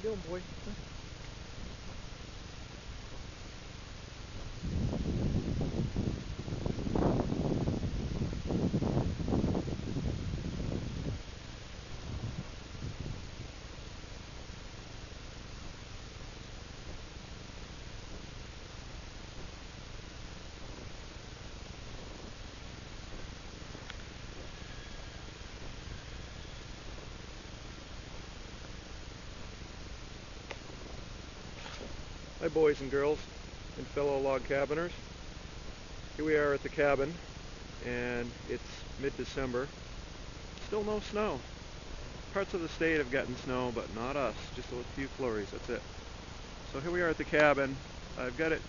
doing, boy? Huh? Hi, boys and girls and fellow log cabiners. Here we are at the cabin, and it's mid-December. Still no snow. Parts of the state have gotten snow, but not us. Just a few flurries, that's it. So here we are at the cabin. I've got it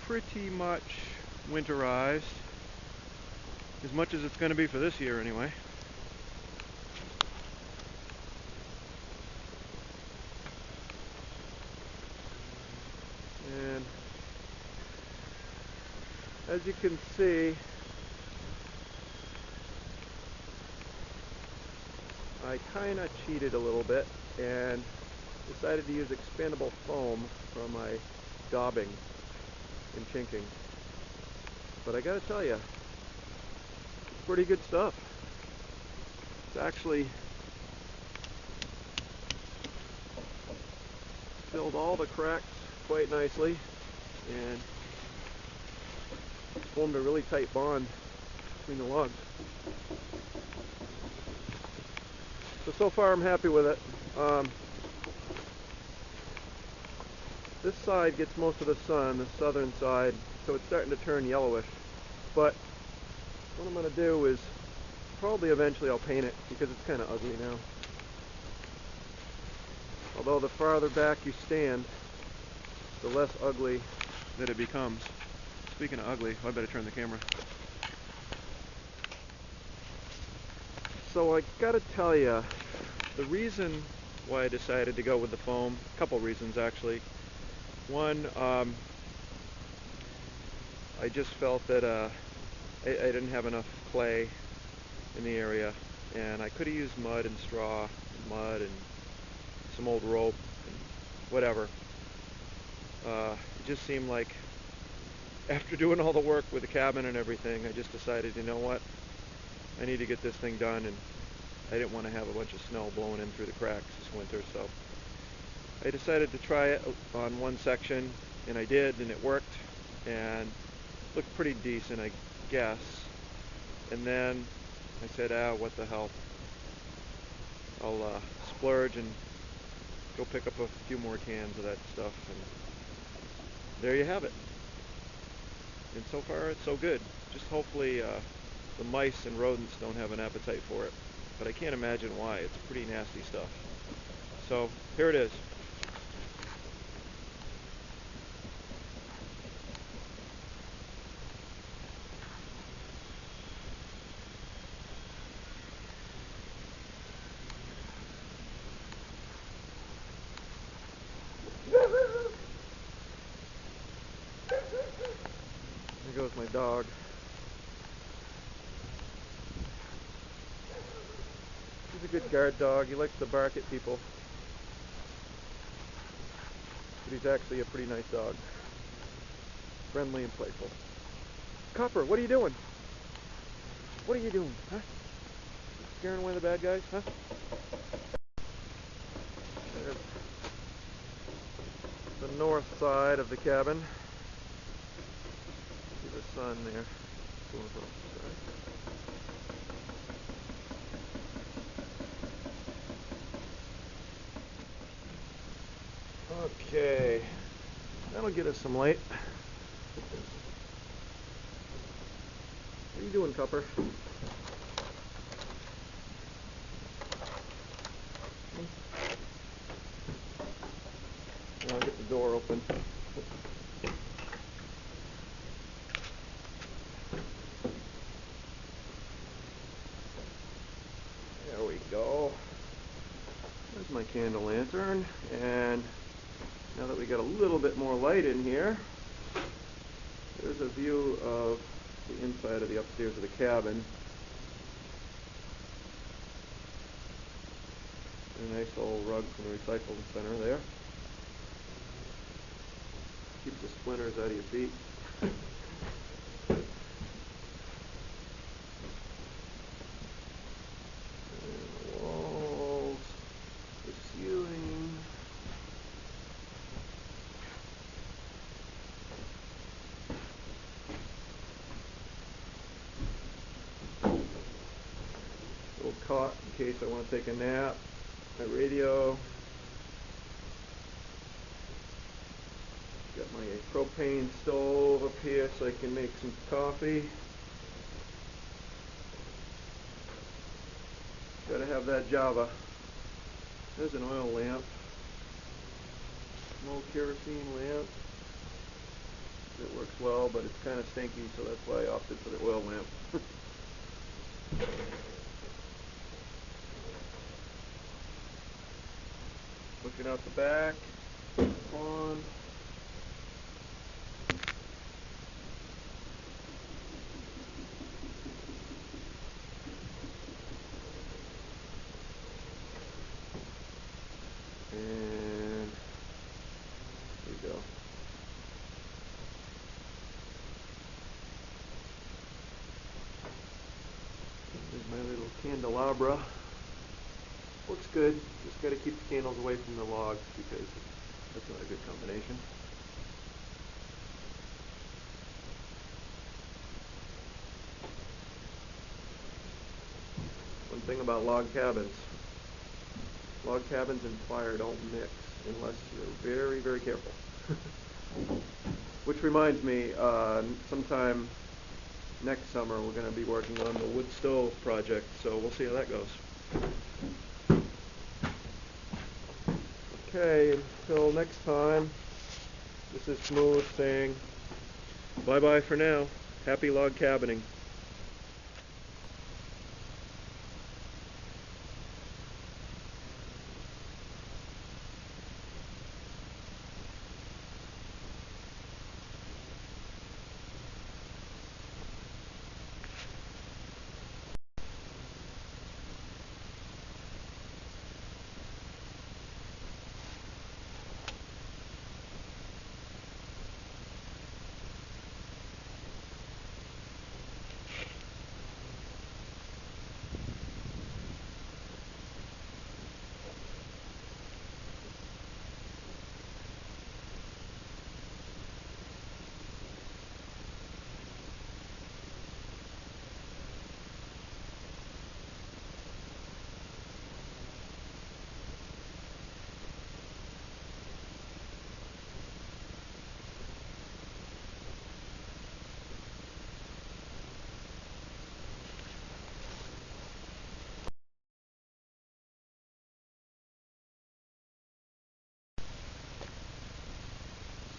pretty much winterized, as much as it's going to be for this year anyway. And as you can see, I kind of cheated a little bit and decided to use expandable foam from my Daubing in Chinking. But I gotta tell you, it's pretty good stuff. It's actually filled all the cracks quite nicely and formed a really tight bond between the logs. So far I'm happy with it. This side gets most of the sun, the southern side, so it's starting to turn yellowish. But what I'm going to do is probably eventually I'll paint it because it's kind of ugly now. Although the farther back you stand, the less ugly that it becomes. Speaking of ugly, I better turn the camera. So I gotta tell you, the reason why I decided to go with the foam, a couple reasons actually. One, I just felt that I didn't have enough clay in the area, and I could have used mud and straw, and mud and some old rope and whatever. It just seemed like after doing all the work with the cabin and everything, I just decided, you know what, I need to get this thing done, and I didn't want to have a bunch of snow blowing in through the cracks this winter, so I decided to try it on one section, and I did, and it worked, and looked pretty decent, I guess. And then I said, what the hell, I'll splurge and go pick up a few more cans of that stuff, and there you have it. And so far it's so good. Just hopefully the mice and rodents don't have an appetite for it, but I can't imagine why. It's pretty nasty stuff. So here it is. There goes my dog. He's a good guard dog. He likes to bark at people. But he's actually a pretty nice dog. Friendly and playful. Copper, what are you doing? What are you doing, huh? Scaring away the bad guys, huh? There's the north side of the cabin. See the sun there. Okay, that'll get us some light. What are you doing, Copper? I'll get the door open. There we go. There's my candle lantern, and now that we got a little bit more light in here, there's a view of the inside of the upstairs of the cabin. And a nice old rug from the recycling center there. Keep the splinters out of your feet. And the walls, the ceiling. Little cot in case I want to take a nap. My radio. Got my propane stove up here so I can make some coffee. Gotta have that Java. There's an oil lamp. An old kerosene lamp. It works well, but it's kind of stinky, so that's why I opted for the oil lamp. Looking out the back, pond. And there we go. There's my little candelabra. Looks good. Just got to keep the candles away from the logs because that's not a good combination. One thing about log cabins and fire don't mix unless you're very, very careful. Which reminds me, sometime next summer we're going to be working on the wood stove project, so we'll see how that goes. Okay, until next time, this is Smooth saying bye-bye for now. Happy log cabining.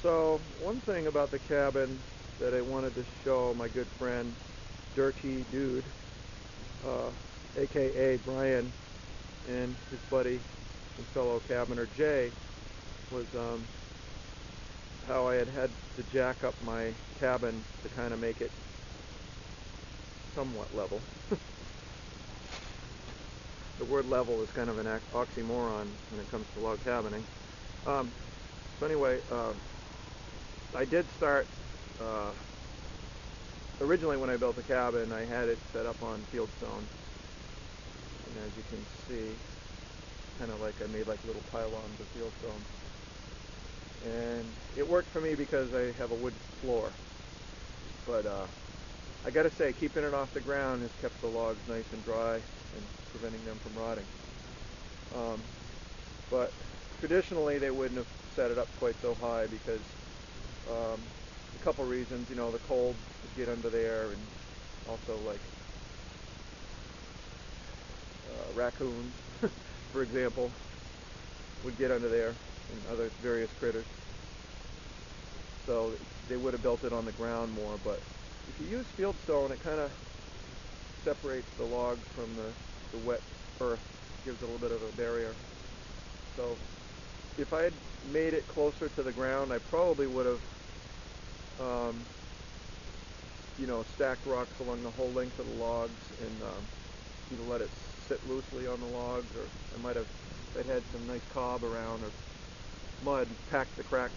So one thing about the cabin that I wanted to show my good friend Dirty Dude, aka Brian, and his buddy and fellow cabiner Jay, was how I had to jack up my cabin to kind of make it somewhat level. The word level is kind of an oxymoron when it comes to log cabining. So anyway, I did start, originally when I built the cabin, I had it set up on fieldstone. And as you can see, kind of like I made like little pylons of fieldstone. And it worked for me because I have a wood floor. But I gotta say, keeping it off the ground has kept the logs nice and dry and preventing them from rotting. But traditionally they wouldn't have set it up quite so high because a couple reasons, the cold would get under there, and also like raccoons, for example, would get under there, and other various critters. So they would have built it on the ground more, but if you use fieldstone, it kind of separates the logs from the wet earth, gives it a little bit of a barrier. So if I had made it closer to the ground, I probably would have stacked rocks along the whole length of the logs and either let it sit loosely on the logs, or I might have I'd had some nice cob around or mud, packed the cracks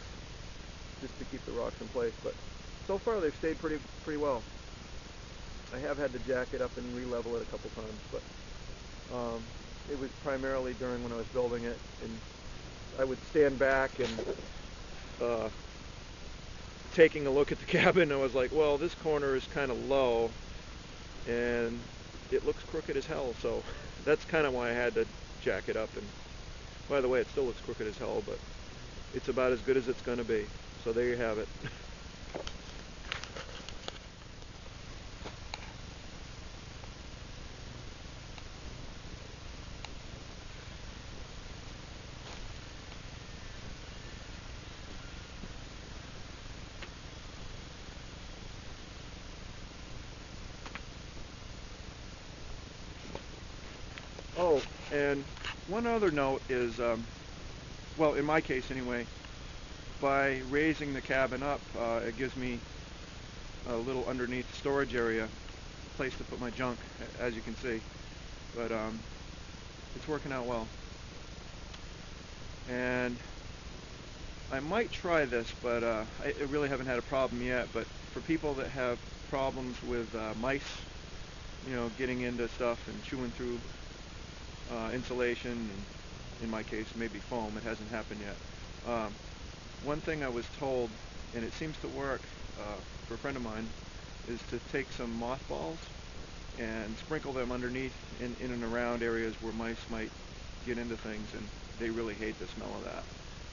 just to keep the rocks in place. But so far they've stayed pretty well. I have had to jack it up and re-level it a couple times, but it was primarily during when I was building it, and I would stand back and taking a look at the cabin, I was like, well, this corner is kind of low and it looks crooked as hell, so that's kind of why I had to jack it up. And by the way, it still looks crooked as hell, but it's about as good as it's going to be. So there you have it. Oh, and one other note is, well, in my case anyway, by raising the cabin up, it gives me a little underneath storage area, place to put my junk, as you can see. But it's working out well. And I might try this, but I really haven't had a problem yet. But for people that have problems with mice, you know, getting into stuff and chewing through insulation, and in my case maybe foam, it hasn't happened yet. One thing I was told, and it seems to work for a friend of mine, is to take some mothballs and sprinkle them underneath in and around areas where mice might get into things, and they really hate the smell of that.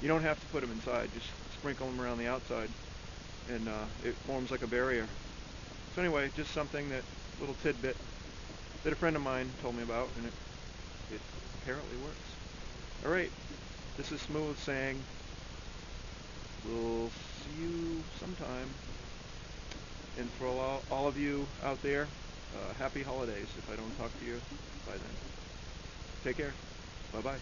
You don't have to put them inside, just sprinkle them around the outside, and it forms like a barrier. So anyway, just something, that little tidbit that a friend of mine told me about, and it apparently works. Alright, this is Smooth saying, we'll see you sometime. And for all of you out there, happy holidays if I don't talk to you by then. Take care. Bye-bye.